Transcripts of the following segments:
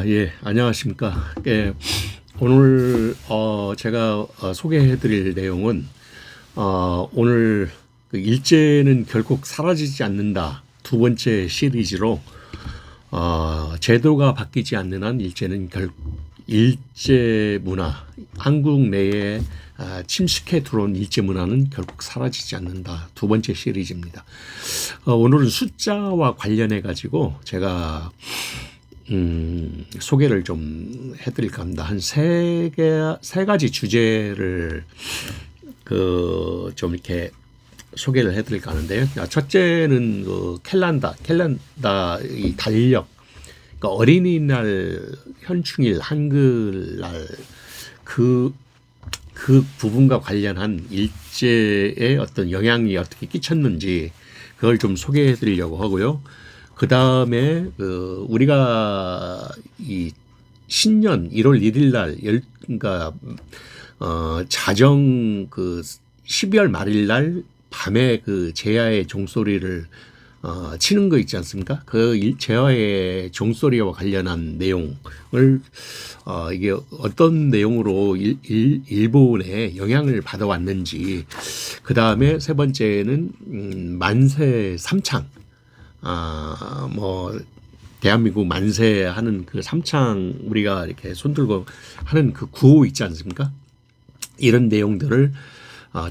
예, 안녕하십니까. 예, 오늘 제가 소개해 드릴 내용은 오늘 그 일제는 결국 사라지지 않는다 두 번째 시리즈로 제도가 바뀌지 않는 한 일제 문화, 한국 내에 침식해 들어온 일제 문화는 결국 사라지지 않는다 두 번째 시리즈입니다. 오늘은 숫자와 관련해 가지고 제가 소개를 좀 해드릴까 합니다. 한 세 가지 주제를 좀 이렇게 소개를 해드릴까 하는데요. 첫째는 캘렌다 이 달력, 그러니까 어린이날, 현충일, 한글날 그 부분과 관련한 일제의 어떤 영향이 어떻게 끼쳤는지 그걸 좀 소개해 드리려고 하고요. 그 다음에 우리가 이 신년 1월 1일 날 그러니까 자정 12월 말일 날 밤에 그 제야의 종소리를 치는 거 있지 않습니까? 제야의 종소리와 관련한 내용을 이게 어떤 내용으로 일본에 영향을 받아왔는지, 그 다음에 세 번째는 만세 삼창, 대한민국 만세하는 그 삼창 우리가 이렇게 손들고 하는 그 구호 있지 않습니까? 이런 내용들을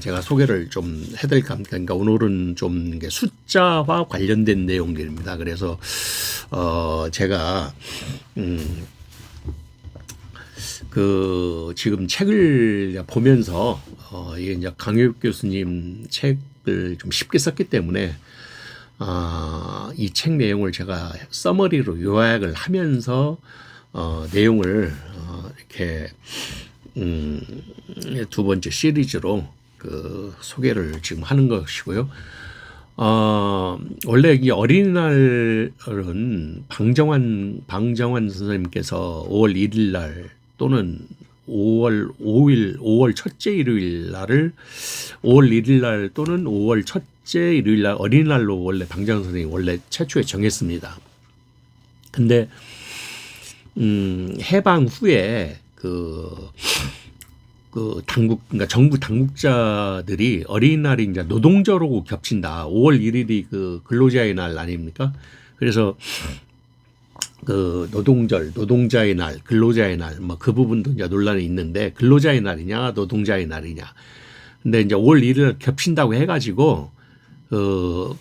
제가 소개를 좀 해드릴까 합니다. 그러니까 오늘은 좀 숫자와 관련된 내용들입니다. 그래서 제가 지금 책을 보면서 이게 이제 강효육 교수님 책을 좀 쉽게 썼기 때문에 이 책 내용을 제가 서머리로 요약을 하면서 내용을 이렇게 두 번째 시리즈로 소개를 지금 하는 것이고요. 원래 이 어린이날은 방정환 선생님께서 5월 1일 날 또는 5월 5일, 5월 첫째 일요일 날을 5월 1일 날 또는 5월 첫째 일요일 날 어린이날로 원래 방정환 선생님이 원래 최초에 정했습니다. 근데 해방 후에 그러니까 정부 당국자들이 어린이날이 이제 노동절하고 겹친다. 5월 1일이 그 근로자의 날 아닙니까? 그래서 노동자의 날, 근로자의 날, 그 부분도 이제 논란이 있는데, 근로자의 날이냐, 노동자의 날이냐. 근데 이제 5월 1일 겹친다고 해가지고, 그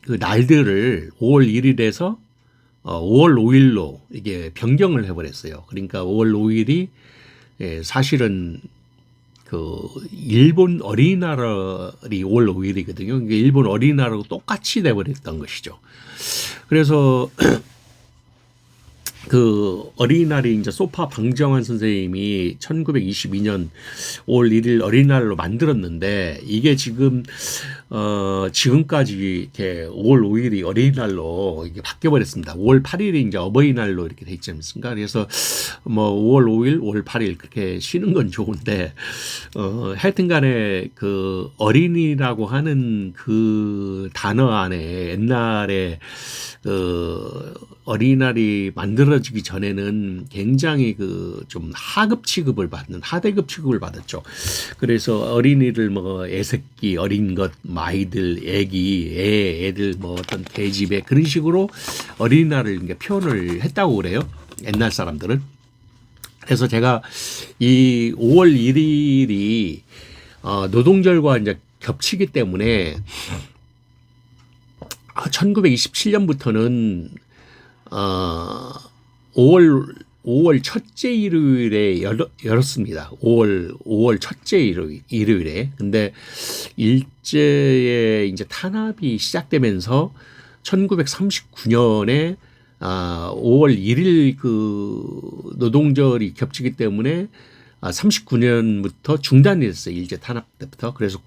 날들을 5월 1일에서 5월 5일로 이게 변경을 해버렸어요. 그러니까 5월 5일이 사실은 일본 어린이날이 5월 5일이거든요. 일본 어린이날하고 똑같이 돼버렸던 것이죠. 그래서 어린이날이 이제 소파 방정환 선생님이 1922년 5월 1일 어린이날로 만들었는데, 이게 지금까지 이렇게 5월 5일이 어린이날로 이게 바뀌어버렸습니다. 5월 8일이 이제 어버이날로 이렇게 돼 있지 않습니까? 그래서 5월 5일, 5월 8일 그렇게 쉬는 건 좋은데, 하여튼 간에 어린이라고 하는 그 단어 안에 옛날에 어린이날이 만들어지기 전에는 굉장히 좀 하대급 취급을 받았죠. 그래서 어린이를 애새끼, 어린 것, 아이들, 애들, 어떤 계집애 그런 식으로 어린이날을 표현을 했다고 그래요. 옛날 사람들은. 그래서 제가 이 5월 1일이 노동절과 이제 겹치기 때문에 1927년부터는 5월 첫째 일요일에 열었습니다. 5월 첫째 일요일에. 근데 일제의 이제 탄압이 시작되면서 1939년에 5월 1일 노동절이 겹치기 때문에 39년부터 중단이 됐어요. 일제 탄압 때부터. 그래서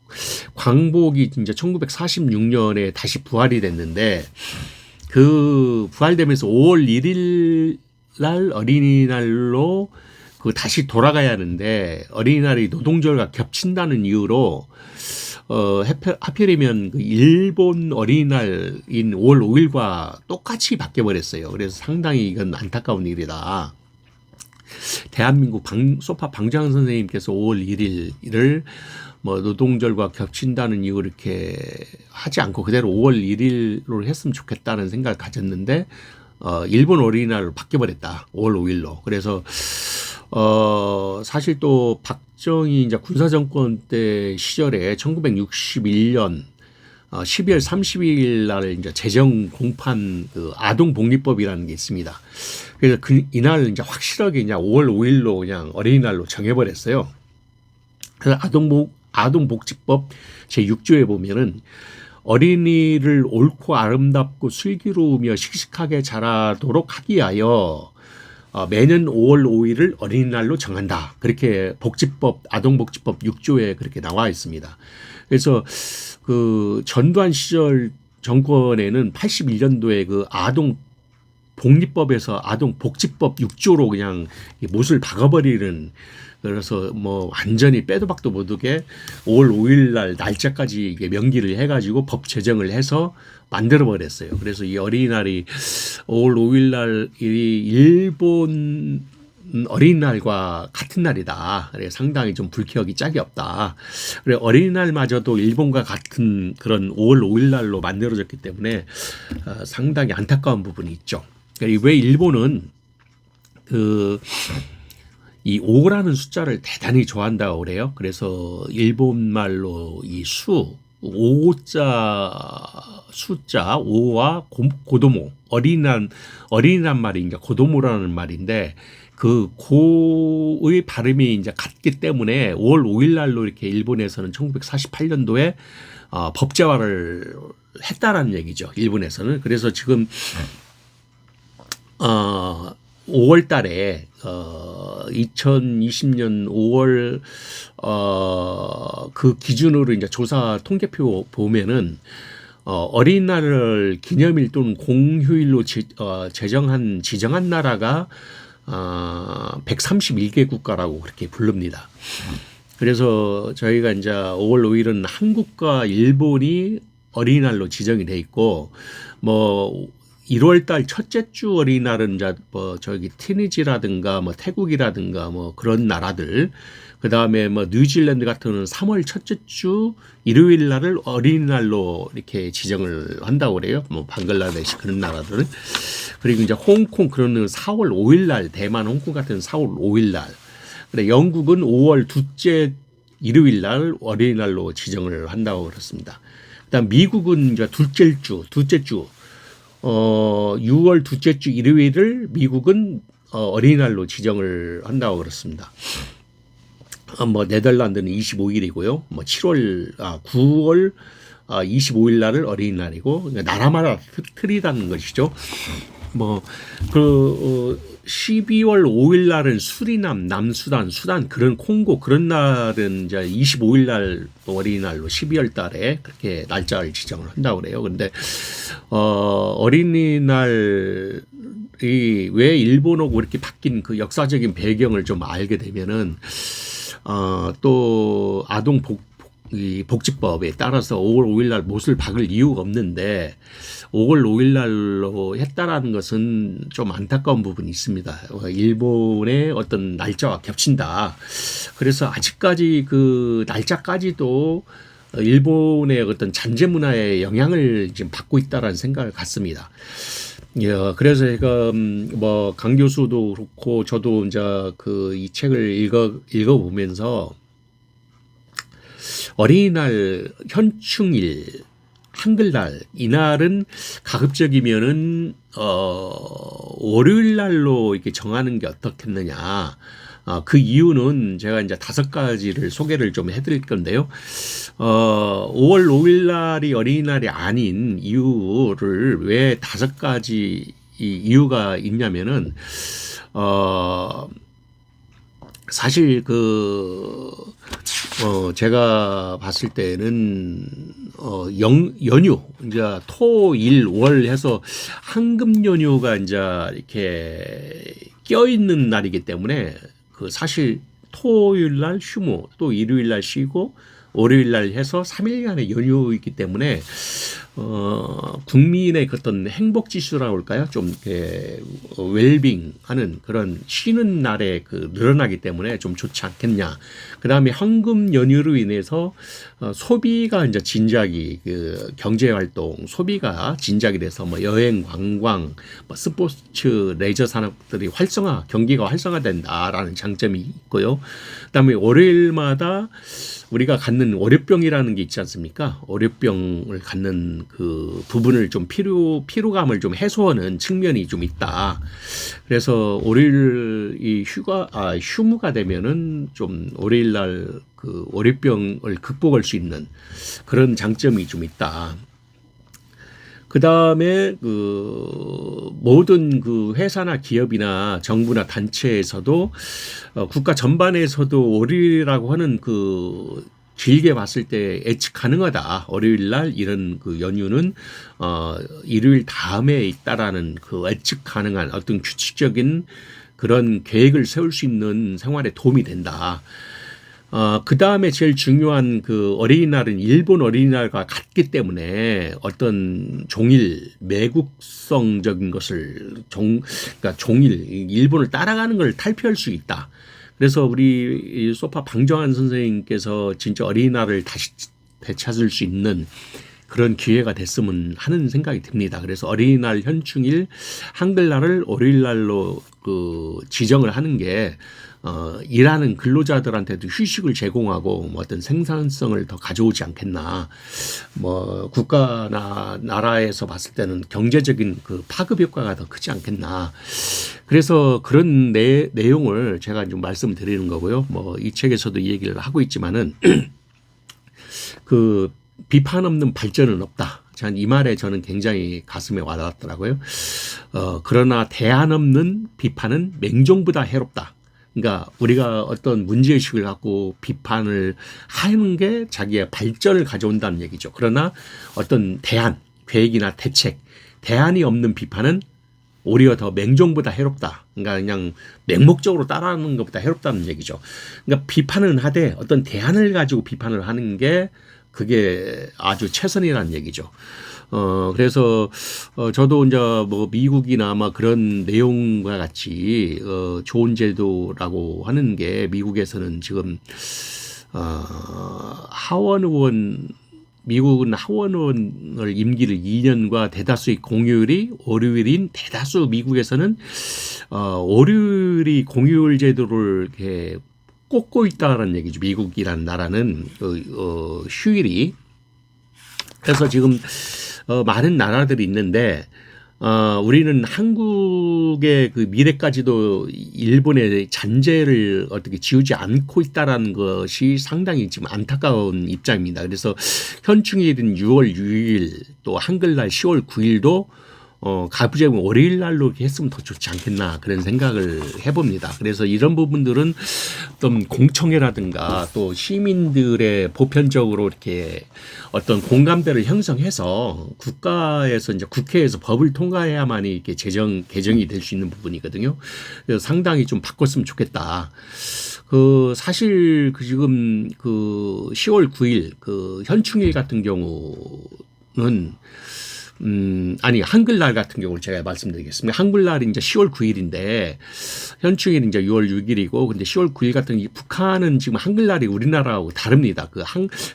광복이 이제 1946년에 다시 부활이 됐는데, 부활되면서 5월 1일 날 어린이날로 다시 돌아가야 하는데, 어린이날이 노동절과 겹친다는 이유로 하필이면 그 일본 어린이날인 5월 5일과 똑같이 바뀌어버렸어요. 그래서 상당히 이건 안타까운 일이다. 대한민국 소파 방장 선생님께서 5월 1일을 뭐 노동절과 겹친다는 이유로 이렇게 하지 않고 그대로 5월 1일로 했으면 좋겠다는 생각을 가졌는데 일본 어린이날로 바뀌어버렸다. 5월 5일로. 그래서 사실 또 박정희 이제 군사정권 때 시절에 1961년 12월 30일 날 이제 제정 공판 그 아동복리법이라는 게 있습니다. 그래서 이날 이제 확실하게 이제 5월 5일로 그냥 어린이날로 정해버렸어요. 그래서 아동복지법 제6조에 보면은 어린이를 옳고 아름답고 슬기로우며 씩씩하게 자라도록 하기 위하여 매년 5월 5일을 어린이날로 정한다. 그렇게 아동복지법 6조에 그렇게 나와 있습니다. 그래서 그 전두환 시절 정권에는 81년도에 그 아동복리법에서 아동복지법 6조로 그냥 못을 박아버리는, 그래서 뭐 완전히 빼도 박도 못하게 5월 5일 날 날짜까지 이게 명기를 해가지고 법 제정을 해서 만들어 버렸어요. 그래서 이 어린이날이 5월 5일 날이 일본 어린이날과 같은 날이다. 그래 상당히 좀 불쾌하기 짝이 없다. 그래 어린이날마저도 일본과 같은 그런 5월 5일 날로 만들어졌기 때문에 상당히 안타까운 부분이 있죠. 그러니까 왜 일본은 이 5라는 숫자를 대단히 좋아한다고 그래요. 그래서 일본 말로 이 5자 숫자 5와 고도모 어린이란 말이 이제 고도모라는 말인데 그 고의 발음이 이제 같기 때문에 5월 5일 날로 이렇게 일본에서는 1948년도에 법제화를 했다라는 얘기죠. 일본에서는. 그래서 지금 5월 달에 2020년 5월 그 기준으로 이제 조사 통계표 보면은 어린이날을 기념일 또는 공휴일로 지정한 나라가 131개 국가라고 그렇게 부릅니다. 그래서 저희가 이제 5월 5일은 한국과 일본이 어린이날로 지정이 돼 있고 뭐 1월 달 첫째 주 어린이날은 이제 뭐 저기 티니지라든가 뭐 태국이라든가 뭐 그런 나라들, 그다음에 뭐 뉴질랜드 같은 3월 첫째 주 일요일 날을 어린이날로 이렇게 지정을 한다고 그래요. 뭐 방글라데시 그런 나라들은. 그리고 이제 홍콩 그런 4월 5일 날, 대만, 홍콩 같은 4월 5일 날. 그래 영국은 5월 둘째 일요일 날 어린이날로 지정을 한다고 그렇습니다. 그다음 미국은 이제 둘째 주 6월 둘째 주 일요일을 미국은 어린이날로 지정을 한다고 그렇습니다. 뭐 네덜란드는 25일이고요. 뭐 9월 25일 날을 어린이날이고 나라마다 틀리다는 것이죠. 뭐 12월 5일 날은 수리남, 남수단, 수단 그런 콩고 그런 날은 이제 25일 날 어린이날로 12월 달에 그렇게 날짜를 지정을 한다고 그래요. 근데 어린이날이 왜 일본어고 이렇게 바뀐 그 역사적인 배경을 좀 알게 되면은 또 복지법에 따라서 5월 5일 날 못을 박을 이유가 없는데 5월 5일 날로 했다라는 것은 좀 안타까운 부분이 있습니다. 일본의 어떤 날짜와 겹친다. 그래서 아직까지 그 날짜까지도 일본의 어떤 잔재 문화의 영향을 지금 받고 있다라는 생각을 갖습니다. 그래서 제가 뭐 강 교수도 그렇고 저도 이제 이 책을 읽어보면서 어린이날, 현충일, 한글날 이날은 가급적이면은 월요일 날로 이렇게 정하는 게 어떻겠느냐. 그 이유는 제가 이제 5가지를 소개를 좀 해드릴 건데요. 5월 5일 날이 어린이날이 아닌 이유를 왜 5가지 이유가 있냐면은 사실 제가 봤을 때는 연휴 이제 토, 일, 월 해서 황금 연휴가 이제 이렇게 껴 있는 날이기 때문에 사실 토요일 날 휴무, 또 일요일 날 쉬고 월요일 날 해서 3일간의 연휴이기 때문에 국민의 어떤 행복 지수라고 할까요? 좀 이렇게 웰빙하는 그런 쉬는 날에 늘어나기 때문에 좀 좋지 않겠냐. 그다음에 황금 연휴로 인해서 소비가 이제 진작이 경제 활동 소비가 진작이 돼서 뭐 여행, 관광, 뭐 스포츠, 레저 산업들이 경기가 활성화된다라는 장점이 있고요. 그다음에 월요일마다 우리가 갖는 월요병이라는 게 있지 않습니까? 월요병을 갖는 그 부분을 좀 피로감을 좀 해소하는 측면이 좀 있다. 그래서 월요일 휴무가 되면은 좀 월요일 날 그 월요병을 극복할 수 있는 그런 장점이 좀 있다. 그 다음에 모든 회사나 기업이나 정부나 단체에서도 국가 전반에서도 월요일이라고 하는 길게 봤을 때 예측 가능하다. 월요일 날 이런 연휴는 일요일 다음에 있다라는 예측 가능한 어떤 규칙적인 그런 계획을 세울 수 있는 생활에 도움이 된다. 그 다음에 제일 중요한 어린이날은 일본 어린이날과 같기 때문에 어떤 매국성적인 것을 그러니까 일본을 따라가는 걸 탈피할 수 있다. 그래서 우리 소파 방정환 선생님께서 진짜 어린이날을 다시 되찾을 수 있는 그런 기회가 됐으면 하는 생각이 듭니다. 그래서 어린이날 현충일 한글날을 월요일날로 지정을 하는 게 일하는 근로자들한테도 휴식을 제공하고 어떤 생산성을 더 가져오지 않겠나. 국가나 나라에서 봤을 때는 경제적인 파급 효과가 더 크지 않겠나. 그래서 그런 내용을 제가 좀 말씀드리는 거고요. 이 책에서도 이 얘기를 하고 있지만은 비판 없는 발전은 없다. 이 말에 저는 굉장히 가슴에 와닿았더라고요. 그러나 대안 없는 비판은 맹종보다 해롭다. 그러니까 우리가 어떤 문제의식을 갖고 비판을 하는 게 자기의 발전을 가져온다는 얘기죠. 그러나 어떤 계획이나 대안이 없는 비판은 오히려 더 맹종보다 해롭다. 그러니까 그냥 맹목적으로 따라하는 것보다 해롭다는 얘기죠. 그러니까 비판은 하되 어떤 대안을 가지고 비판을 하는 게 그게 아주 최선이라는 얘기죠. 그래서 저도 이제 미국이나 그런 내용과 같이 좋은 제도라고 하는 게 미국에서는 지금 미국은 하원 의원을 임기를 2년과 대다수의 공휴일이 월요일인 대다수 미국에서는 월요일이 공휴일 제도를 이렇게 꽂고 있다는 얘기죠. 미국이라는 나라는 휴일이. 그래서 지금 많은 나라들이 있는데 우리는 한국의 미래까지도 일본의 잔재를 어떻게 지우지 않고 있다라는 것이 상당히 지금 안타까운 입장입니다. 그래서 현충일인 6월 6일 또 한글날 10월 9일도 가부장은 월요일 날로 이렇게 했으면 더 좋지 않겠나 그런 생각을 해봅니다. 그래서 이런 부분들은 어떤 공청회라든가 또 시민들의 보편적으로 이렇게 어떤 공감대를 형성해서 국가에서 이제 국회에서 법을 통과해야만이 이렇게 개정이 될 수 있는 부분이거든요. 그래서 상당히 좀 바꿨으면 좋겠다. 사실 지금 10월 9일 현충일 같은 경우는 한글날 같은 경우를 제가 말씀드리겠습니다. 한글날이 이제 10월 9일인데 현충일이 이제 6월 6일이고 근데 10월 9일 같은 북한은 지금 한글날이 우리나라하고 다릅니다.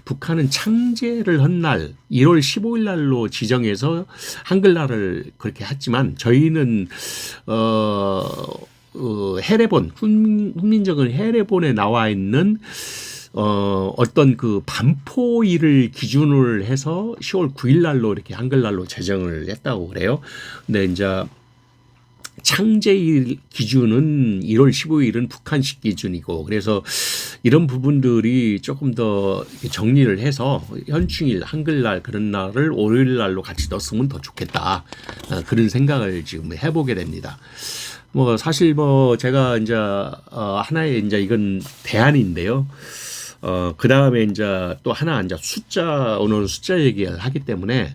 북한은 창제를 한 날 1월 15일 날로 지정해서 한글날을 그렇게 했지만 저희는 훈민정음 해례본에 나와 있는 어떤 반포일을 기준을 해서 10월 9일 날로 이렇게 한글날로 제정을 했다고 그래요. 근데 이제 창제일 기준은 1월 15일은 북한식 기준이고 그래서 이런 부분들이 조금 더 정리를 해서 현충일 한글날 그런 날을 월요일 날로 같이 넣었으면 더 좋겠다. 그런 생각을 지금 해보게 됩니다. 사실 제가 이제 하나의 이제 이건 대안인데요. 그 다음에 이제 또 하나 이제 오늘은 숫자 얘기를 하기 때문에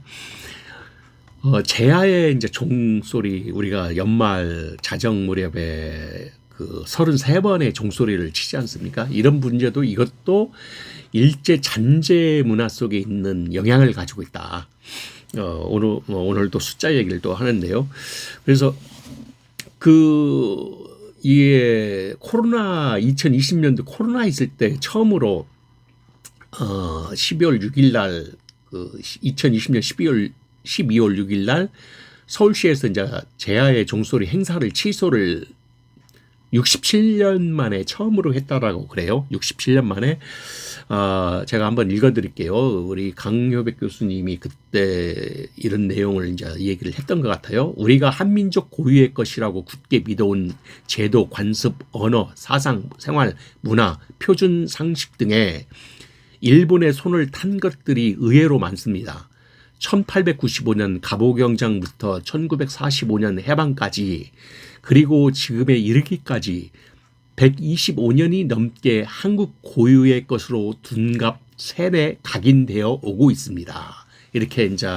제야의 이제 종소리 우리가 연말 자정 무렵에 33번의 종소리를 치지 않습니까? 이런 문제도 이것도 일제 잔재 문화 속에 있는 영향을 가지고 있다. 오늘도 숫자 얘기를 또 하는데요. 그래서 이게 2020년도 코로나 있을 때 처음으로 12월 6일 날 2020년 12월 6일 날 서울시에서 이제 제야의 종소리 행사를 취소를 67년 만에 처음으로 했다라고 그래요. 67년 만에. 제가 한번 읽어드릴게요. 우리 강효백 교수님이 그때 이런 내용을 이제 얘기를 했던 것 같아요. 우리가 한민족 고유의 것이라고 굳게 믿어온 제도, 관습, 언어, 사상, 생활, 문화, 표준 상식 등에 일본의 손을 탄 것들이 의외로 많습니다. 1895년 갑오경장부터 1945년 해방까지 그리고 지금에 이르기까지 125년이 넘게 한국 고유의 것으로 둔갑 세뇌 각인되어 오고 있습니다. 이렇게 이제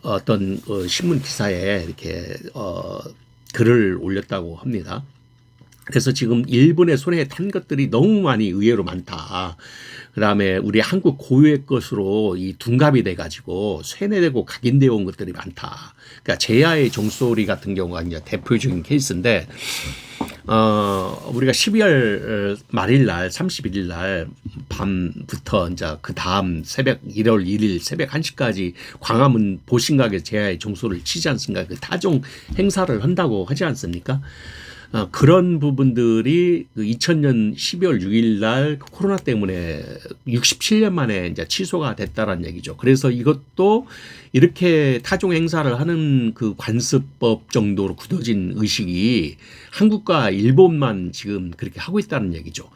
어떤 신문 기사에 이렇게 글을 올렸다고 합니다. 그래서 지금 일본의 손에 탄 것들이 너무 많이 의외로 많다. 그다음에 우리 한국 고유의 것으로 이 둔갑이 돼가지고 세뇌되고 각인되어 온 것들이 많다. 그러니까 제야의 종소리 같은 경우가 이제 대표적인 케이스인데, 우리가 12월 말일 날 31일 날 밤부터 이제 그 다음 새벽 1월 1일 새벽 1시까지 광화문 보신각에 제야의 종소리를 치지 않습니까? 그 타종 행사를 한다고 하지 않습니까? 그런 부분들이 2000년 12월 6일 날 코로나 때문에 67년 만에 이제 취소가 됐다라는 얘기죠. 그래서 이것도 이렇게 타종 행사를 하는 그 관습법 정도로 굳어진 의식이 한국과 일본만 지금 그렇게 하고 있다는 얘기죠.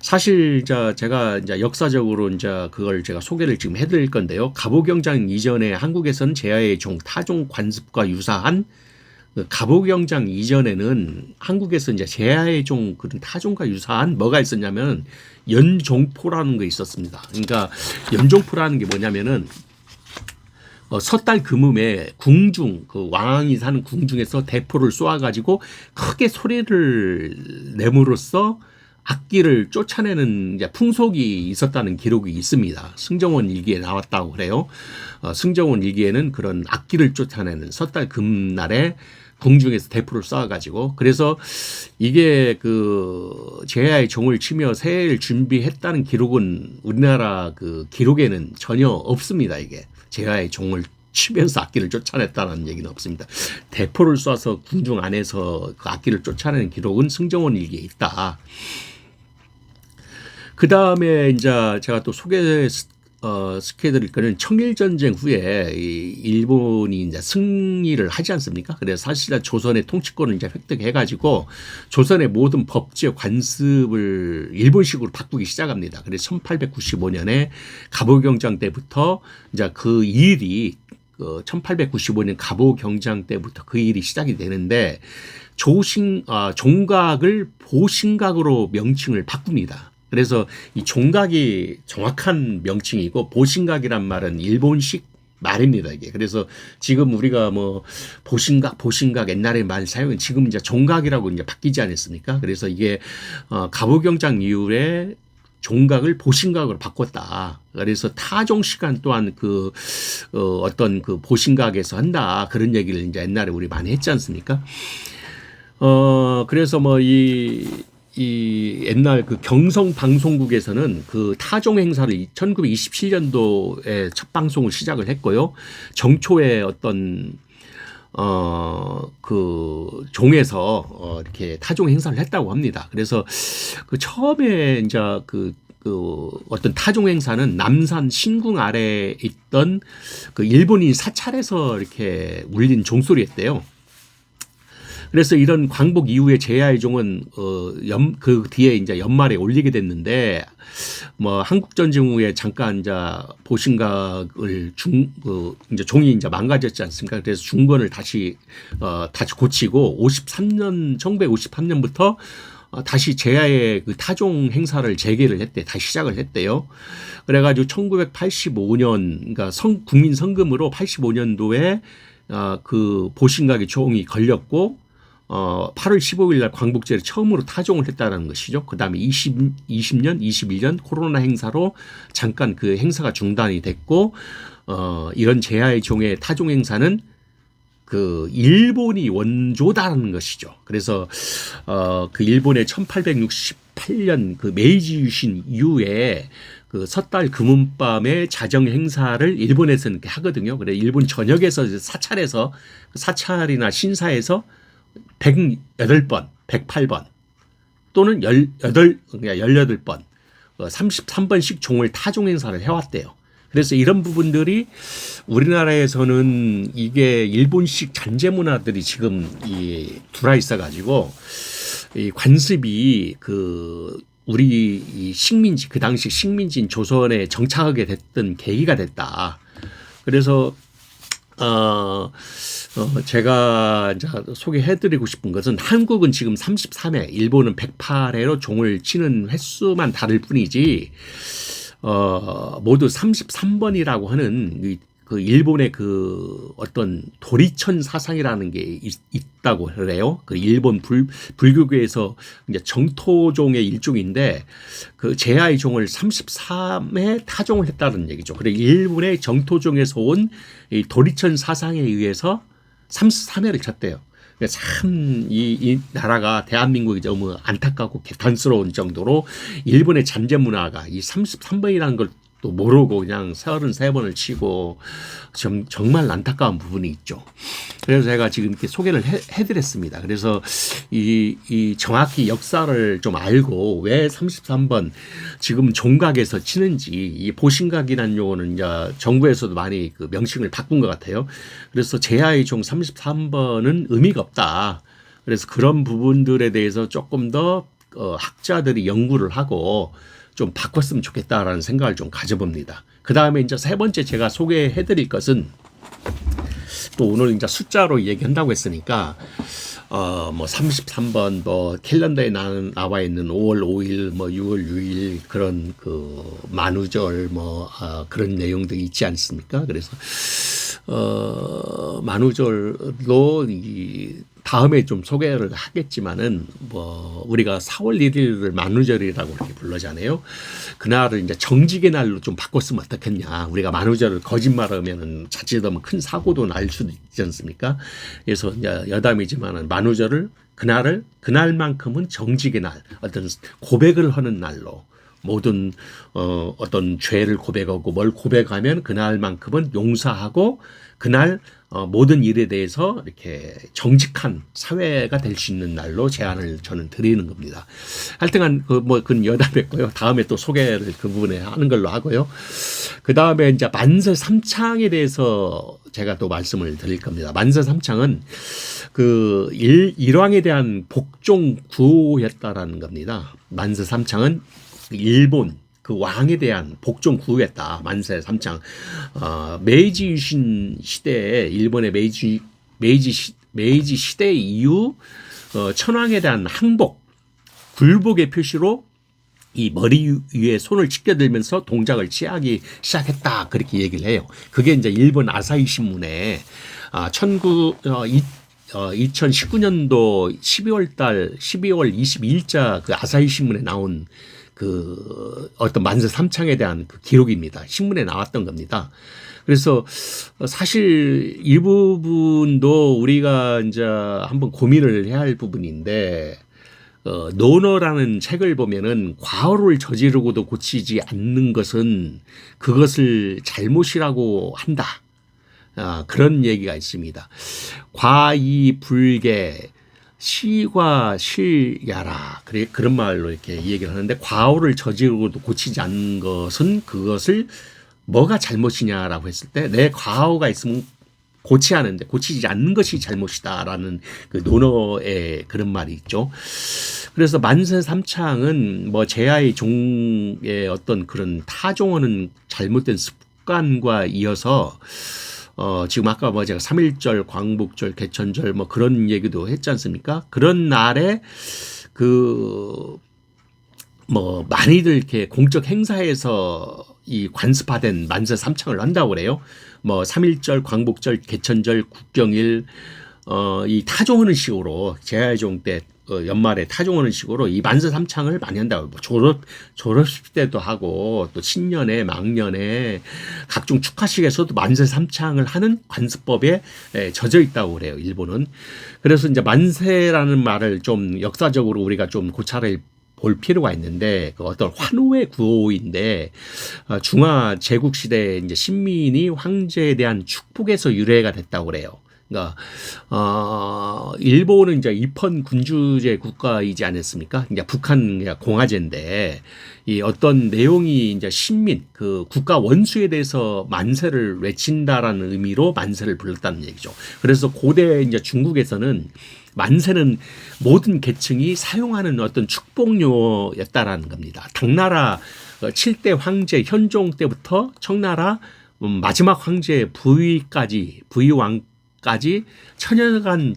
사실 제가 이제 역사적으로 이제 그걸 제가 소개를 지금 해드릴 건데요. 갑오경장 이전에 한국에서는 제야의 종 타종 관습과 유사한 갑오경장 이전에는 한국에서 이제 제야의 종 그런 타종과 유사한 뭐가 있었냐면 연종포라는 거 있었습니다. 그러니까 연종포라는 게 뭐냐면은 섣달 금음에 궁중 그 왕이 사는 궁중에서 대포를 쏘아가지고 크게 소리를 내므로써 악기를 쫓아내는 이제 풍속이 있었다는 기록이 있습니다. 승정원 일기에 나왔다고 그래요. 승정원 일기에는 그런 악기를 쫓아내는 섣달 금날에 궁중에서 대포를 쏴가지고 그래서 이게 그 제야의 종을 치며 새해를 준비했다는 기록은 우리나라 그 기록에는 전혀 없습니다. 이게 제야의 종을 치면서 악기를 쫓아냈다는 얘기는 없습니다. 대포를 쏴서 궁중 안에서 그 악기를 쫓아내는 기록은 승정원 일기에 있다. 그 다음에 이제 제가 또 시켜드릴 거는 청일전쟁 후에 일본이 이제 승리를 하지 않습니까? 그래서 사실상 조선의 통치권을 이제 획득해가지고 조선의 모든 법제 관습을 일본식으로 바꾸기 시작합니다. 그래서 1895년에 갑오경장 때부터 이제 그 일이 1895년 갑오경장 때부터 그 일이 시작이 되는데 종각을 보신각으로 명칭을 바꿉니다. 그래서 이 종각이 정확한 명칭이고 보신각이란 말은 일본식 말입니다, 이게. 그래서 지금 우리가 뭐 보신각 옛날에 말 사용은 지금 이제 종각이라고 이제 바뀌지 않았습니까? 그래서 이게 갑오경장 이후에 종각을 보신각으로 바꿨다. 그래서 타종 시간 또한 어떤 그 보신각에서 한다. 그런 얘기를 이제 옛날에 우리 많이 했지 않습니까? 그래서 이 옛날 그 경성 방송국에서는 그 타종 행사를 1927년도에 첫 방송을 시작을 했고요. 정초에 어떤 그 종에서 이렇게 타종 행사를 했다고 합니다. 그래서 그 처음에 이제 그 어떤 타종 행사는 남산 신궁 아래에 있던 그 일본인 사찰에서 이렇게 울린 종소리였대요. 그래서 이런 광복 이후에 제야의 종은 그 뒤에 이제 연말에 올리게 됐는데 뭐 한국 전쟁 후에 잠깐 이제 보신각을 이제 종이 이제 망가졌지 않습니까? 그래서 중건을 다시 고치고 1953년부터 다시 제야의 그 타종 행사를 재개를 했대, 다시 시작을 했대요. 그래가지고 1985년 그러니까 국민 성금으로 85년도에 그 보신각의 종이 걸렸고. 8월 15일 날 광복절에 처음으로 타종을 했다는 것이죠. 그 다음에 20년, 21년 코로나 행사로 잠깐 그 행사가 중단이 됐고, 이런 제야의 종의 타종 행사는 그 일본이 원조다라는 것이죠. 그래서 그 일본의 1868년 그 메이지 유신 이후에 그 섣달 금운밤의 자정 행사를 일본에서는 이렇게 하거든요. 그래 일본 전역에서 사찰이나 신사에서 108번, 108번 또는 18번, 33번씩 종을 타종 행사를 해왔대요. 그래서 이런 부분들이 우리나라에서는 이게 일본식 잔재 문화들이 지금 들어와 있어가지고 이 관습이 그 우리 이 식민지 그 당시 식민지인 조선에 정착하게 됐던 계기가 됐다. 그래서 제가 이제 소개해드리고 싶은 것은 한국은 지금 33회, 일본은 108회로 종을 치는 횟수만 다를 뿐이지, 모두 33번이라고 하는 그 일본의 그 어떤 도리천 사상이라는 게 있다고 그래요. 그 일본 불교계에서 이제 정토종의 일종인데 그 제야의 종을 33회 타종을 했다는 얘기죠. 그래 일본의 정토종에서 온 이 도리천 사상에 의해서 33회를 쳤대요. 참 이 나라가 대한민국이 너무 안타깝고 개탄스러운 정도로 일본의 잔재 문화가 이 33번이라는 걸 또 모르고 그냥 33번을 치고 정말 안타까운 부분이 있죠. 그래서 제가 지금 이렇게 소개를 해드렸습니다. 그래서 이 정확히 역사를 좀 알고 왜 33번 지금 종각에서 치는지, 이 보신각이라는 용어는 이제 정부에서도 많이 그 명칭을 바꾼 것 같아요. 그래서 제야의 종 33번은 의미가 없다. 그래서 그런 부분들에 대해서 조금 더 학자들이 연구를 하고 좀 바꿨으면 좋겠다라는 생각을 좀 가져봅니다. 그 다음에 이제 세 번째 제가 소개해드릴 것은 또 오늘 이제 숫자로 얘기한다고 했으니까 뭐 33번 뭐 캘린더에 나와 있는 5월 5일 뭐 6월 6일 그런 그 만우절 뭐 그런 내용들이 있지 않습니까? 그래서 만우절도 다음에 좀 소개를 하겠지만은 뭐 우리가 4월 1일을 만우절이라고 이렇게 부르잖아요. 그날을 이제 정직의 날로 좀 바꿨으면 어떻겠냐. 우리가 만우절을 거짓말하면은 자칫하면 큰 사고도 날 수도 있지 않습니까? 그래서 이제 여담이지만은 만우절을 그날만큼은 정직의 날, 어떤 고백을 하는 날로. 모든 어떤 죄를 고백하고 뭘 고백하면 그날만큼은 용서하고 그날 모든 일에 대해서 이렇게 정직한 사회가 될 수 있는 날로 제안을 저는 드리는 겁니다. 하여튼간 그건 여담했고요. 다음에 또 소개를 그 부분에 하는 걸로 하고요. 그 다음에 이제 만세 삼창에 대해서 제가 또 말씀을 드릴 겁니다. 만세 삼창은 그 일왕에 대한 복종 구호였다라는 겁니다. 만세 삼창은 일본 그 왕에 대한 복종 구호였다. 만세 삼창. 메이지 유신 시대에 일본의 메이지 시대 이후 천황에 대한 항복, 굴복의 표시로 이 머리 위에 손을 치켜들면서 동작을 취하기 시작했다. 그렇게 얘기를 해요. 그게 이제 일본 아사히 신문에 2019년도 12월 22일자 그 아사히 신문에 나온 그 어떤 만세 삼창에 대한 그 기록입니다. 신문에 나왔던 겁니다. 그래서 사실 이 부분도 우리가 이제 한번 고민을 해야 할 부분인데, 논어라는 책을 보면은 과오를 저지르고도 고치지 않는 것은 그것을 잘못이라고 한다. 그런 얘기가 있습니다. 과이불개 시과 실야라. 그런 말로 이렇게 얘기를 하는데, 과오를 저지르고도 고치지 않는 것은 그것을 뭐가 잘못이냐라고 했을 때, 내 과오가 있으면 고치하는데 고치지 않는 것이 잘못이다라는 그 논어의 그런 말이 있죠. 그래서 만세 삼창은 뭐 제야의 종의 어떤 그런 타종하는 잘못된 습관과 이어서 지금 아까 뭐 제가 3.1절, 광복절, 개천절 뭐 그런 얘기도 했지 않습니까? 그런 날에 뭐 많이들 이렇게 공적 행사에서 이 관습화된 만세 삼창을 한다고 그래요. 뭐 3.1절, 광복절, 개천절, 국경일, 이 타종하는 식으로 제아종 때 연말에 타종하는 식으로 이 만세 삼창을 많이 한다고. 뭐 졸업식 때도 하고 또 신년에 망년에 각종 축하식에서도 만세 삼창을 하는 관습법에 젖어 있다고 그래요, 일본은. 그래서 이제 만세라는 말을 좀 역사적으로 우리가 좀 고찰을 볼 필요가 있는데, 그 어떤 환호의 구호인데, 중화 제국 시대에 이제 신민이 황제에 대한 축복에서 유래가 됐다고 그래요. 그러니까 일본은 이제 입헌 군주제 국가이지 않았습니까? 이제 북한 공화제인데, 이 어떤 내용이 이제 신민 그 국가 원수에 대해서 만세를 외친다라는 의미로 만세를 불렀다는 얘기죠. 그래서 고대 이제 중국에서는 만세는 모든 계층이 사용하는 어떤 축복료였다라는 겁니다. 당나라 7대 황제 현종 때부터 청나라 마지막 황제 부의왕까지 천여간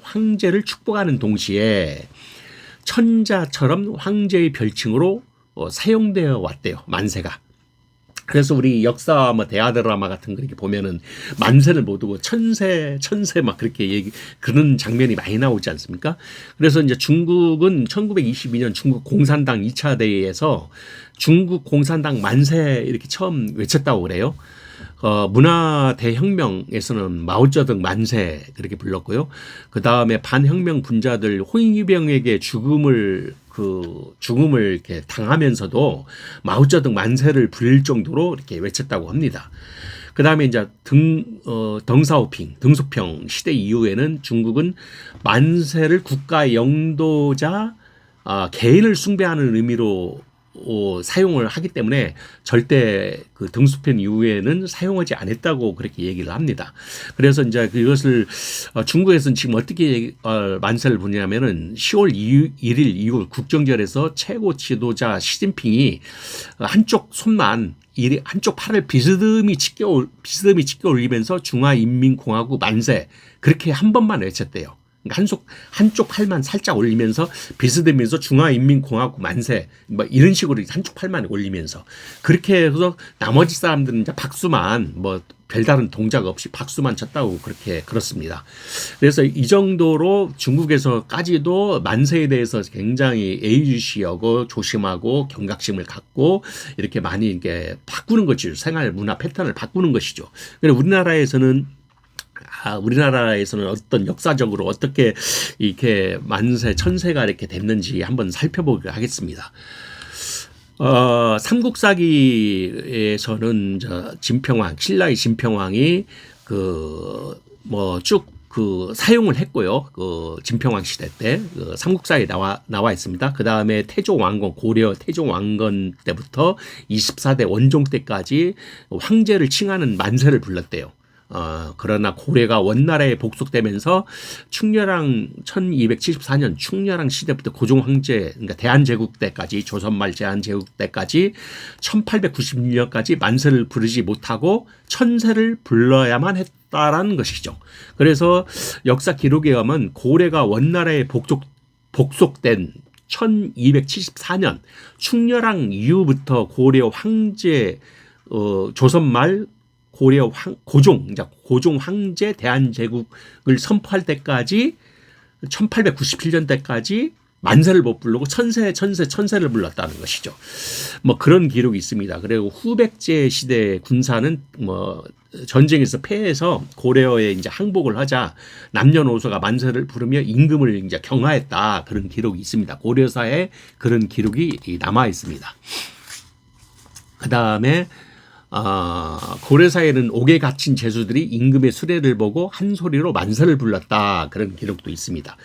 황제를 축복하는 동시에 천자처럼 황제의 별칭으로 사용되어 왔대요, 만세가. 그래서 우리 역사 뭐 대하 드라마 같은 거 이렇게 보면은 만세를 못 두고 천세 막 그렇게 그런 장면이 많이 나오지 않습니까? 그래서 이제 중국은 1922년 중국 공산당 2차 대회에서 중국 공산당 만세 이렇게 처음 외쳤다고 그래요. 문화 대혁명에서는 마오쩌둥 만세 그렇게 불렀고요. 그 다음에 반혁명 분자들 홍위병에게 죽음을 이렇게 당하면서도 마오쩌둥 만세를 부를 정도로 이렇게 외쳤다고 합니다. 그 다음에 이제 등소평 시대 이후에는 중국은 만세를 국가의 영도자 개인을 숭배하는 의미로 사용을 하기 때문에 절대 그 등수편 이후에는 사용하지 않았다고 그렇게 얘기를 합니다. 그래서 이제 그것을 중국에서는 지금 어떻게 만세를 부르냐면은 10월 1일 이후 국정절에서 최고 지도자 시진핑이 한쪽 팔을 비스듬히 찢겨 올리면서 중화인민공화국 만세 그렇게 한 번만 외쳤대요. 한쪽 팔만 살짝 올리면서 비스듬히면서 중화인민공화국 만세 뭐 이런 식으로 한쪽 팔만 올리면서 그렇게 해서 나머지 사람들은 이제 박수만 뭐 별다른 동작 없이 박수만 쳤다고 그렇습니다. 그래서 이 정도로 중국에서까지도 만세에 대해서 굉장히 예의주시하고 조심하고 경각심을 갖고 이렇게 많이 이렇게 바꾸는 것이죠. 생활 문화 패턴을 바꾸는 것이죠. 그런데 우리나라에서는 어떤 역사적으로 어떻게 이렇게 만세, 천세가 이렇게 됐는지 한번 살펴보기로 하겠습니다. 삼국사기에서는 신라의 진평왕이 사용을 했고요. 진평왕 시대 때 삼국사에 나와 있습니다. 그 다음에 고려 태종왕건 때부터 24대 원종 때까지 황제를 칭하는 만세를 불렀대요. 그러나 고려가 원나라에 복속되면서 충렬왕 1274년 충렬왕 시대부터 고종 황제 그러니까 대한제국 때까지 조선말 대한제국 때까지 1896년까지 만세를 부르지 못하고 천세를 불러야만 했다라는 것이죠. 그래서 역사 기록에 의하면 고려가 원나라에 복속된 1274년 충렬왕 이후부터 고려 황제 조선말 고려 고종 황제 대한제국을 선포할 때까지 1897년 때까지 만세를 못 부르고 천세를 불렀다는 것이죠. 뭐 그런 기록이 있습니다. 그리고 후백제 시대 군사는 전쟁에서 패해서 고려에 이제 항복을 하자 남녀노소가 만세를 부르며 임금을 이제 경하했다 그런 기록이 있습니다. 고려사에 그런 기록이 남아 있습니다. 그 다음에 고려사에는 옥에 갇힌 죄수들이 임금의 수레를 보고 한 소리로 만세를 불렀다 그런 기록도 있습니다.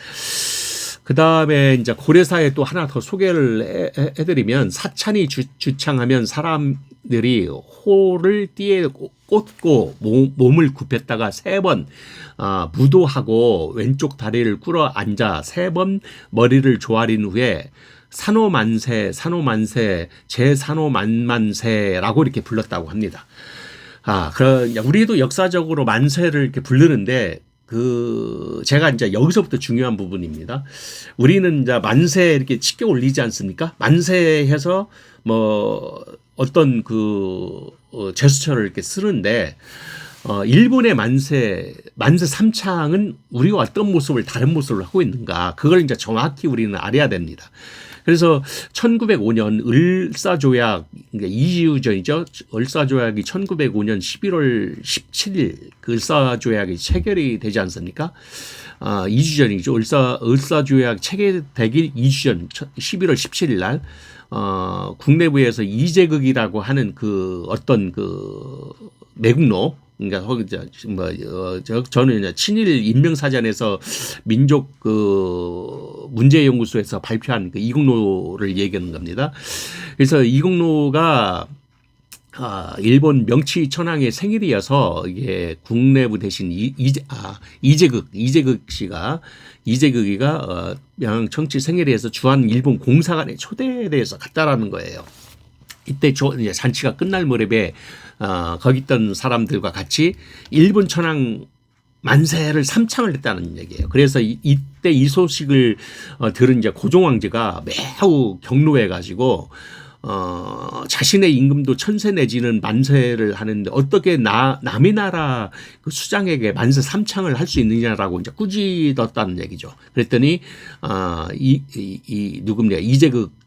그 다음에 이제 고려사에 또 하나 더 소개를 해드리면 사찬이 주창하면 사람들이 호를 띠에 꽂고 몸을 굽혔다가 3번 무도하고 왼쪽 다리를 꿇어 앉아 3번 머리를 조아린 후에 산호만세, 제산호만만세라고 이렇게 불렀다고 합니다. 우리도 역사적으로 만세를 이렇게 부르는데, 제가 이제 여기서부터 중요한 부분입니다. 우리는 이제 만세 이렇게 찢겨 올리지 않습니까? 만세해서 어떤 제스처를 이렇게 쓰는데, 일본의 만세 삼창은 우리가 어떤 모습을 다른 모습을 하고 있는가 그걸 이제 정확히 우리는 알아야 됩니다. 그래서 1905년 을사조약, 그러니까 2주 전이죠. 을사조약이 1905년 11월 17일 그 을사조약이 체결이 되지 않습니까? 2주 전이죠. 을사조약 체결되기 2주 전 11월 17일 날 국내부에서 이재극이라고 하는 그 어떤 그 매국노, 그러니까 거기 저는 친일 인명사전에서 민족 그 문제연구소에서 발표한 그 이국노를 얘기하는 겁니다. 그래서 이국노가 일본 명치 천황의 생일이어서 이게 국내부 대신 이재극이가 명왕 청치 생일에서 주한 일본 공사관에 초대돼서 갔다라는 거예요. 이때 이제 잔치가 끝날 무렵에 거기 있던 사람들과 같이 일본 천황 만세를 삼창을 했다는 얘기예요. 그래서 이때 이 소식을 들은 이제 고종 황제가 매우 격노해 가지고 자신의 임금도 천세 내지는 만세를 하는데 어떻게 남의 나라 그 수장에게 만세 삼창을 할 수 있느냐라고 이제 꾸짖었다는 얘기죠. 그랬더니 누굽니까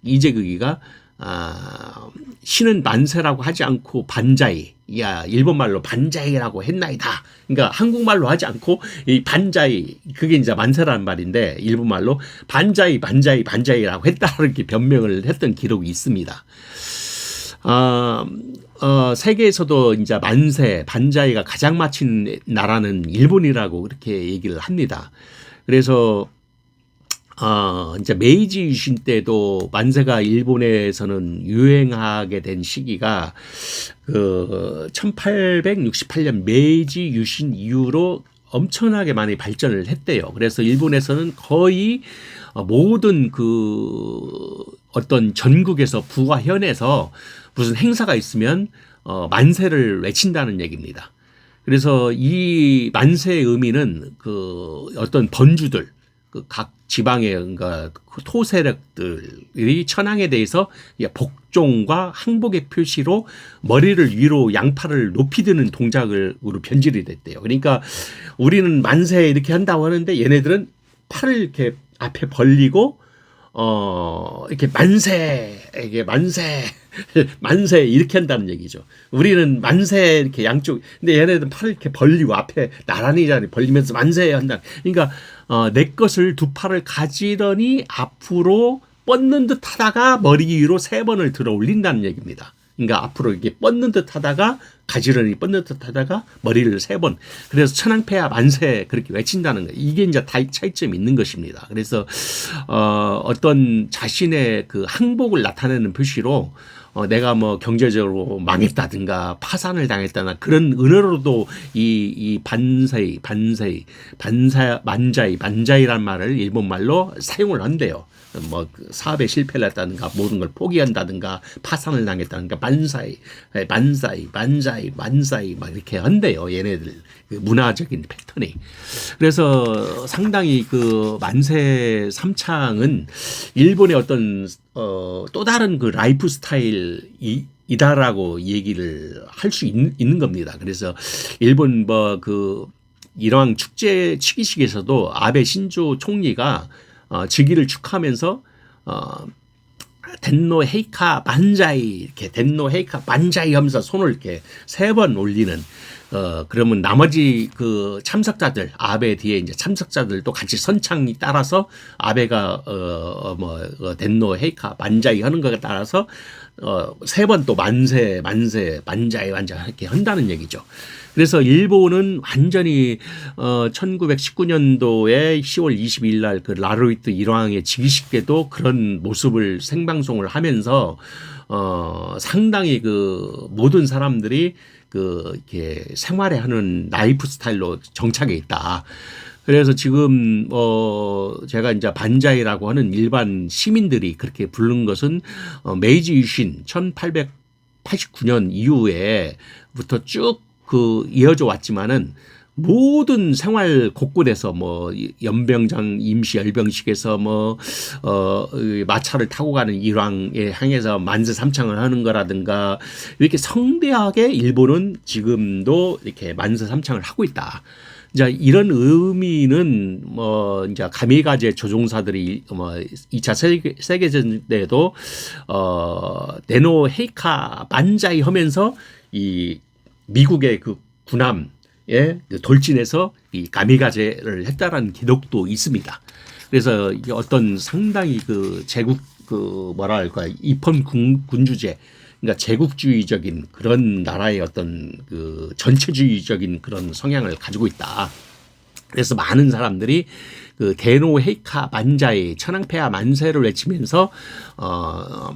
이재극이가 신은 만세라고 하지 않고 반자이, 일본말로 반자이라고 했나이다. 그러니까 한국말로 하지 않고 이 반자이, 그게 이제 만세라는 말인데 일본말로 반자이라고 했다 이렇게 변명을 했던 기록이 있습니다. 세계에서도 이제 만세, 반자이가 가장 마친 나라는 일본이라고 그렇게 얘기를 합니다. 그래서 이제 메이지 유신 때도 만세가 일본에서는 유행하게 된 시기가 그 1868년 메이지 유신 이후로 엄청나게 많이 발전을 했대요. 그래서 일본에서는 거의 모든 그 어떤 전국에서 부와 현에서 무슨 행사가 있으면 만세를 외친다는 얘기입니다. 그래서 이 만세의 의미는 그 어떤 번주들, 그 각 지방의 그러니까 토 세력들이 천황에 대해서 복종과 항복의 표시로 머리를 위로 양팔을 높이 드는 동작으로 변질이 됐대요. 그러니까 우리는 만세 이렇게 한다고 하는데 얘네들은 팔을 이렇게 앞에 벌리고 이렇게 만세 이렇게 한다는 얘기죠. 우리는 만세 이렇게 양쪽, 근데 얘네들은 팔을 이렇게 벌리고 앞에 나란히 벌리면서 만세 한다. 그러니까 내 것을 두 팔을 가지더니 앞으로 뻗는 듯 하다가 머리 위로 3번을 들어 올린다는 얘기입니다. 그러니까 앞으로 이렇게 뻗는 듯 하다가 가지런히 뻗는 듯 하다가 머리를 3번. 그래서 천황폐하 만세 그렇게 외친다는 거예요. 이게 이제 차이점이 있는 것입니다. 그래서 어떤 자신의 그 항복을 나타내는 표시로 내가 뭐 경제적으로 망했다든가 파산을 당했다나 그런 은어로도 이 만자이란 말을 일본 말로 사용을 한대요. 뭐 사업에 실패를 했다든가 모든 걸 포기한다든가 파산을 당했다든가 만사이 막 이렇게 한대요. 얘네들 그 문화적인 패턴이. 그래서 상당히 그 만세 삼창은 일본의 어떤 또 다른 그 라이프 스타일이다라고 얘기를 할 수 있는 겁니다. 그래서 일본 뭐 그 일왕 축제 치기식에서도 아베 신조 총리가 즉위를 축하하면서 덴노 헤이카 만자이 이렇게 덴노 헤이카 만자이 하면서 손을 이렇게 3번 올리는 그러면 나머지 그 참석자들 아베 뒤에 이제 참석자들도 같이 선창이 따라서 아베가 덴노 헤이카 만자이 하는 거에 따라서 3번 또 만자이 이렇게 한다는 얘기죠. 그래서 일본은 완전히 1919년도에 10월 22일 날 그 나루히토 일왕의 즉위식 때도 그런 모습을 생방송을 하면서 상당히 그 모든 사람들이 그 이렇게 생활에 하는 라이프 스타일로 정착해 있다. 그래서 지금 제가 이제 반자이라고 하는 일반 시민들이 그렇게 부른 것은 메이지 유신 1889년 이후에부터 쭉 그 이어져 왔지만은 모든 생활 곳곳에서 뭐 연병장 임시 열병식에서 마차를 타고 가는 일왕에 향해서 만세 삼창을 하는 거라든가 이렇게 성대하게 일본은 지금도 이렇게 만세 삼창을 하고 있다. 이제 이런 의미는 뭐 이제 가미가제 조종사들이 뭐 2차 세계전 때도 네노 헤이카 만자이 하면서 이 미국의 그 군함 예, 돌진해서 이 가미가제를 했다라는 기록도 있습니다. 그래서 이게 어떤 상당히 그 제국 그 뭐랄까 입헌 군주제 그러니까 제국주의적인 그런 나라의 어떤 그 전체주의적인 그런 성향을 가지고 있다. 그래서 많은 사람들이 그 대노 헤이카 만자의 천황폐하 만세를 외치면서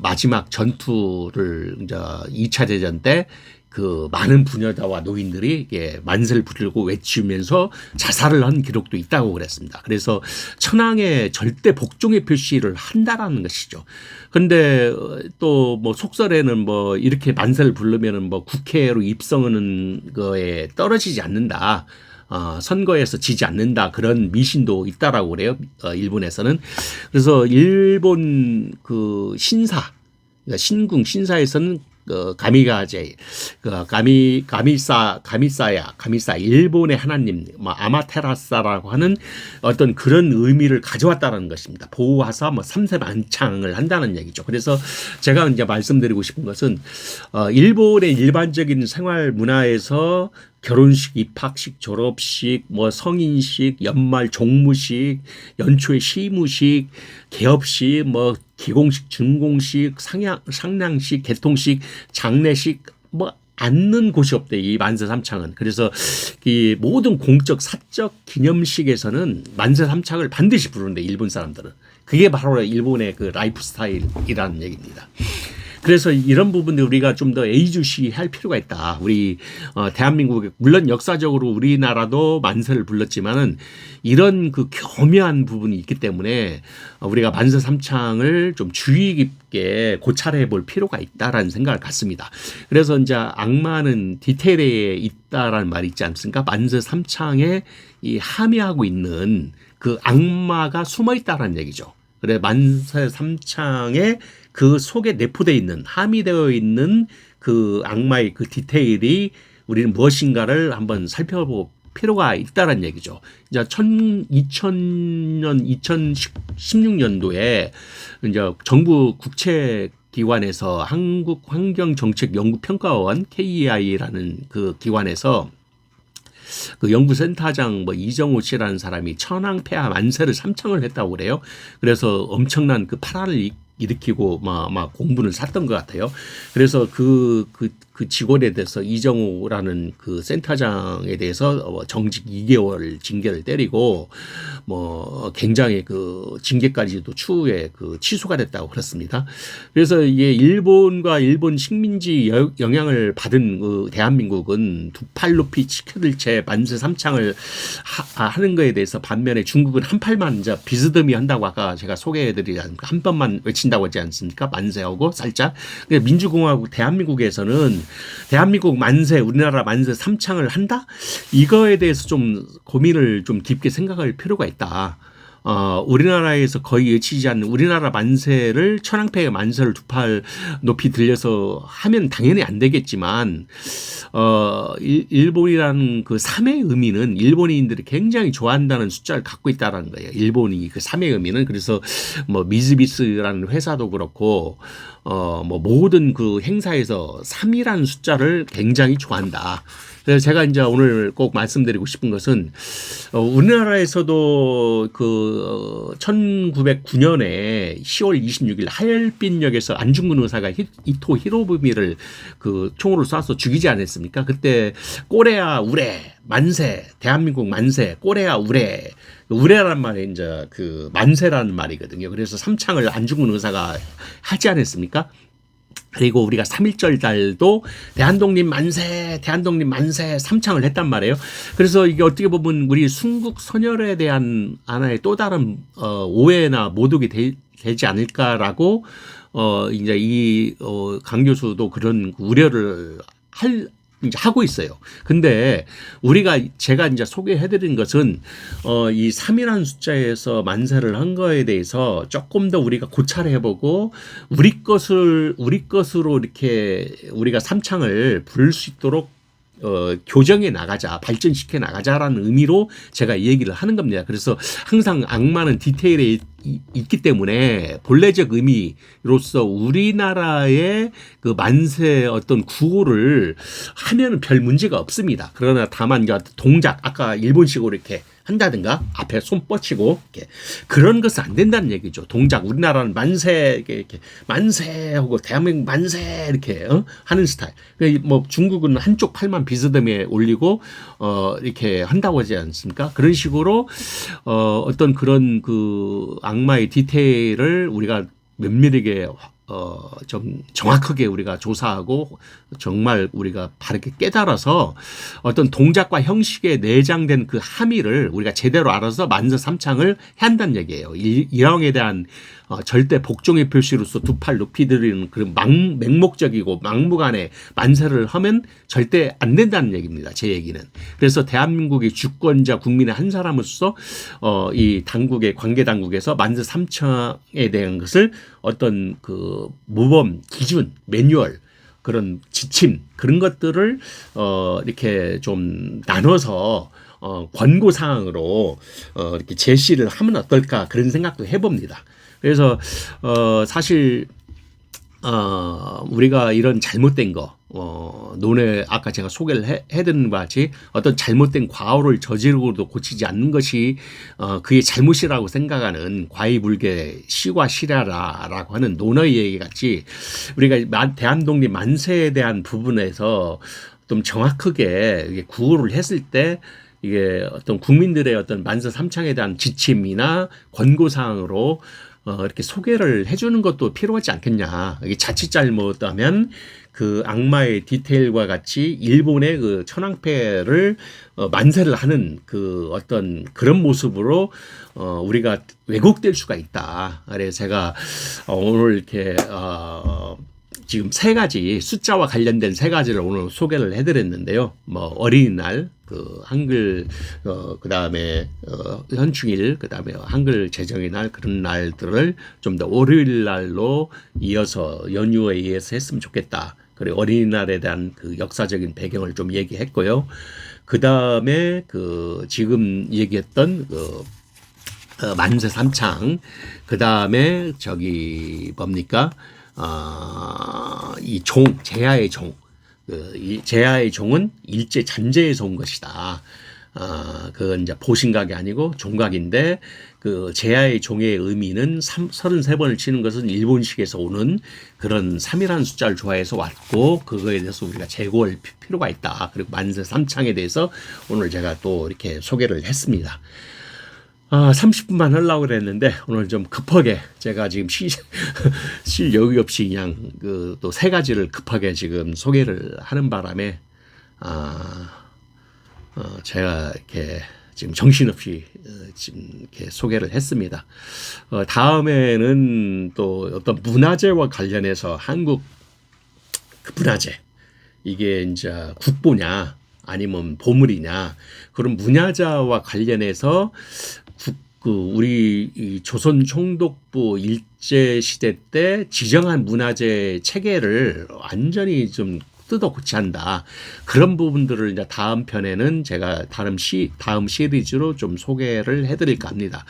마지막 전투를 이제 2차 대전 때 그 많은 부녀자와 노인들이 만세를 부르고 외치면서 자살을 한 기록도 있다고 그랬습니다. 그래서 천황의 절대 복종의 표시를 한다라는 것이죠. 그런데 또 뭐 속설에는 뭐 이렇게 만세를 부르면은 뭐 국회로 입성하는 거에 떨어지지 않는다. 선거에서 지지 않는다 그런 미신도 있다라고 그래요. 일본에서는. 그래서 일본 그 신사, 그러니까 신궁 신사에서는 가미가제, 가미사야, 일본의 하나님, 뭐 아마테라사라고 하는 어떤 그런 의미를 가져왔다는 것입니다. 보호하사 뭐 3세 만창을 한다는 얘기죠. 그래서 제가 이제 말씀드리고 싶은 것은 일본의 일반적인 생활 문화에서 결혼식, 입학식, 졸업식, 뭐 성인식, 연말 종무식, 연초에 시무식, 개업식, 뭐 기공식, 준공식, 상량식, 개통식, 장례식 뭐 않는 곳이 없대 이 만세 삼창은. 그래서 이 모든 공적 사적 기념식에서는 만세 삼창을 반드시 부르는데 일본 사람들은 그게 바로 일본의 그 라이프 스타일이라는 얘기입니다. 그래서 이런 부분들 우리가 좀 더 예의주시할 필요가 있다. 우리 대한민국에 물론 역사적으로 우리나라도 만세를 불렀지만은 이런 그 교묘한 부분이 있기 때문에 우리가 만세 삼창을 좀 주의 깊게 고찰해 볼 필요가 있다라는 생각을 갖습니다. 그래서 이제 악마는 디테일에 있다라는 말이 있지 않습니까? 만세 삼창에 이 함의하고 있는 그 악마가 숨어 있다라는 얘기죠. 그래 만세 삼창에 그 속에 내포되어 있는 함의되어 있는 그 악마의 그 디테일이 우리는 무엇인가를 한번 살펴볼 필요가 있다는 얘기죠. 이제 2000년, 2016년도에 이제 정부 국채 기관에서 한국환경정책연구평가원 KEI라는 그 기관에서 그 연구센터장 뭐 이정호 씨라는 사람이 천황폐하 만세를 삼창을 했다고 그래요. 그래서 엄청난 그 파란을 일으키고 막 공분을 샀던 것 같아요. 그래서 그 직원에 대해서 이정호라는 그 센터장에 대해서 정직 2개월 징계를 때리고 뭐 굉장히 그 징계까지도 추후에 그 취소가 됐다고 그렇습니다. 그래서 이게 일본과 일본 식민지 영향을 받은 그 대한민국은 두 팔 높이 치켜들 채 만세 삼창을 하는 거에 대해서 반면에 중국은 한 팔만 이제 비스듬히 한다고 아까 제가 소개해드리지 않습니까? 한 번만 외친다고 하지 않습니까? 만세하고 살짝. 민주공화국 대한민국에서는 대한민국 만세, 우리나라 만세 삼창을 한다? 이거에 대해서 좀 고민을 좀 깊게 생각할 필요가 있다. 우리나라에서 거의 예치지 않는 우리나라 만세를 천황폐하 만세를 두 팔 높이 들려서 하면 당연히 안 되겠지만 일본이라는 그 3의 의미는 일본인들이 굉장히 좋아한다는 숫자를 갖고 있다는 거예요. 일본이 그 3의 의미는 그래서 뭐 미즈비스라는 회사도 그렇고 뭐 모든 그 행사에서 3이라는 숫자를 굉장히 좋아한다. 그래서 제가 이제 오늘 꼭 말씀드리고 싶은 것은 우리나라에서도 그 1909년에 10월 26일 하얼빈역에서 안중근 의사가 이토 히로부미를 그 총으로 쏴서 죽이지 않았습니까? 그때 꼬레야 우레 만세 대한민국 만세 꼬레야 우레 우레란 말이 이제 그 만세라는 말이거든요. 그래서 삼창을 안중근 의사가 하지 않았습니까? 그리고 우리가 3.1절 달도 대한독립 만세, 대한독립 만세 삼창을 했단 말이에요. 그래서 이게 어떻게 보면 우리 순국 선열에 대한 하나의 또 다른 오해나 모독이 되지 않을까라고 이제 강 교수도 그런 우려를 이제 하고 있어요. 근데 제가 이제 소개해드린 것은 이 3이라는 숫자에서 만세를 한 거에 대해서 조금 더 우리가 고찰을 해보고 우리 것으로 이렇게 우리가 삼창을 부를 수 있도록 교정해 나가자, 발전시켜 나가자라는 의미로 제가 이 얘기를 하는 겁니다. 그래서 항상 악마는 디테일에 있기 때문에 본래적 의미로서 우리나라의 그 만세 어떤 구호를 하면은 별 문제가 없습니다. 그러나 다만 이제 동작, 아까 일본식으로 이렇게 한다든가 앞에 손 뻗치고 이렇게 그런 것은 안 된다는 얘기죠. 동작, 우리나라는 만세 이렇게 만세하고 대한민국 만세 이렇게 하는 스타일. 뭐 중국은 한쪽 팔만 비스듬히 올리고 이렇게 한다고 하지 않습니까? 그런 식으로 어떤 그런 그 악마의 디테일을 우리가 면밀하게 좀 정확하게 우리가 조사하고 정말 우리가 바르게 깨달아서 어떤 동작과 형식에 내장된 그 함의를 우리가 제대로 알아서 만세 삼창을 해야 한다는 얘기예요. 일왕에 대한 절대 복종의 표시로서 두 팔 높이 들이는 그런 맹목적이고 막무가내 만세를 하면 절대 안 된다는 얘기입니다. 제 얘기는. 그래서 대한민국의 주권자 국민의 한 사람으로서 이 당국의 관계 당국에서 만세 삼창에 대한 것을 어떤 그 모범 기준 매뉴얼 그런 지침 그런 것들을 이렇게 좀 나눠서 권고 사항으로 이렇게 제시를 하면 어떨까 그런 생각도 해봅니다. 그래서 사실 우리가 이런 잘못된 거 논에 아까 제가 소개를 해드린 바와 같이 어떤 잘못된 과오를 저지르고도 고치지 않는 것이 그의 잘못이라고 생각하는 과이불개 시과 시라라라고 하는 논의 얘기 같이 우리가 대한독립 만세에 대한 부분에서 좀 정확하게 구호를 했을 때 이게 어떤 국민들의 어떤 만세 삼창에 대한 지침이나 권고사항으로 이렇게 소개를 해주는 것도 필요하지 않겠냐. 이게 자칫 잘못하면 그 악마의 디테일과 같이 일본의 그 천황폐를 만세를 하는 그 어떤 그런 모습으로 우리가 왜곡될 수가 있다. 그래서 제가 오늘 이렇게 지금 세 가지 숫자와 관련된 세 가지를 오늘 소개를 해드렸는데요. 뭐 어린이날, 그 한글, 그 다음에 현충일, 그 다음에 한글 제정의 날 그런 날들을 좀 더 월요일 날로 이어서 연휴에 의해서 했으면 좋겠다. 그리고 어린이날에 대한 그 역사적인 배경을 좀 얘기했고요. 그 다음에 그 지금 얘기했던 그 만세 삼창, 그 다음에 저기 뭡니까? 이 제야의 종. 이 제야의 종은 일제 잔재에서 온 것이다. 그건 이제 보신각이 아니고 종각인데 그 제야의 종의 의미는 33번을 치는 것은 일본식에서 오는 그런 3이라는 숫자를 좋아해서 왔고 그거에 대해서 우리가 재고할 필요가 있다. 그리고 만세 삼창에 대해서 오늘 제가 또 이렇게 소개를 했습니다. 30분만 하려고 그랬는데 오늘 좀 급하게 제가 지금 쉴 여유 없이 그냥 그 또 세 가지를 급하게 지금 소개를 하는 바람에 제가 이렇게 지금 정신없이 지금 이렇게 소개를 했습니다. 다음에는 또 어떤 문화재와 관련해서 한국 그 문화재 이게 이제 국보냐 아니면 보물이냐 그런 문화재와 관련해서 우리 이 조선 총독부 일제 시대 때 지정한 문화재 체계를 완전히 좀 뜯어 고쳐한다. 그런 부분들을 이제 다음 편에는 제가 다음 시리즈로 좀 소개를 해드릴까 합니다.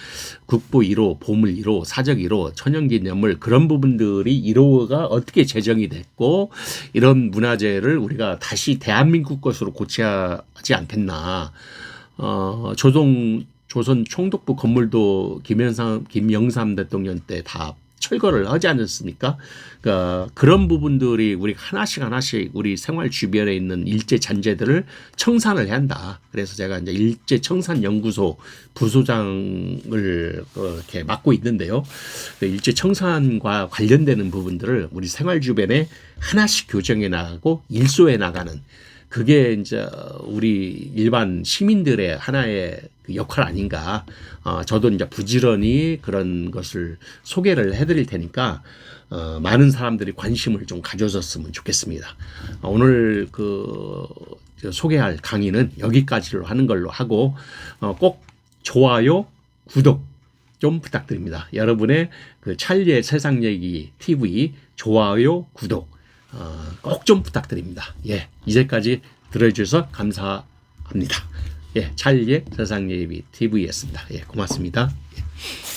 국보 1호, 보물 1호, 사적 1호, 천연기념물 그런 부분들이 1호가 어떻게 제정이 됐고 이런 문화재를 우리가 다시 대한민국 것으로 고쳐야 하지 않겠나. 조선 총독부 건물도 김영삼 대통령 때 다 철거를 하지 않았습니까? 그러니까 그런 부분들이 우리 하나씩 우리 생활 주변에 있는 일제 잔재들을 청산을 해야 한다. 그래서 제가 이제 일제 청산 연구소 부소장을 이렇게 맡고 있는데요. 일제 청산과 관련되는 부분들을 우리 생활 주변에 하나씩 교정해 나가고 일소해 나가는 그게 이제 우리 일반 시민들의 하나의 그 역할 아닌가. 저도 이제 부지런히 그런 것을 소개를 해드릴 테니까 많은 사람들이 관심을 좀 가져줬으면 좋겠습니다. 오늘 그 소개할 강의는 여기까지로 하는 걸로 하고 꼭 좋아요, 구독 좀 부탁드립니다. 여러분의 그 찰리의 세상 얘기 TV 좋아요, 구독 꼭 좀 부탁드립니다. 예, 이제까지 들어주셔서 감사합니다. 예, 찰리의 세상 얘기 TV였습니다. 예, 고맙습니다. 예.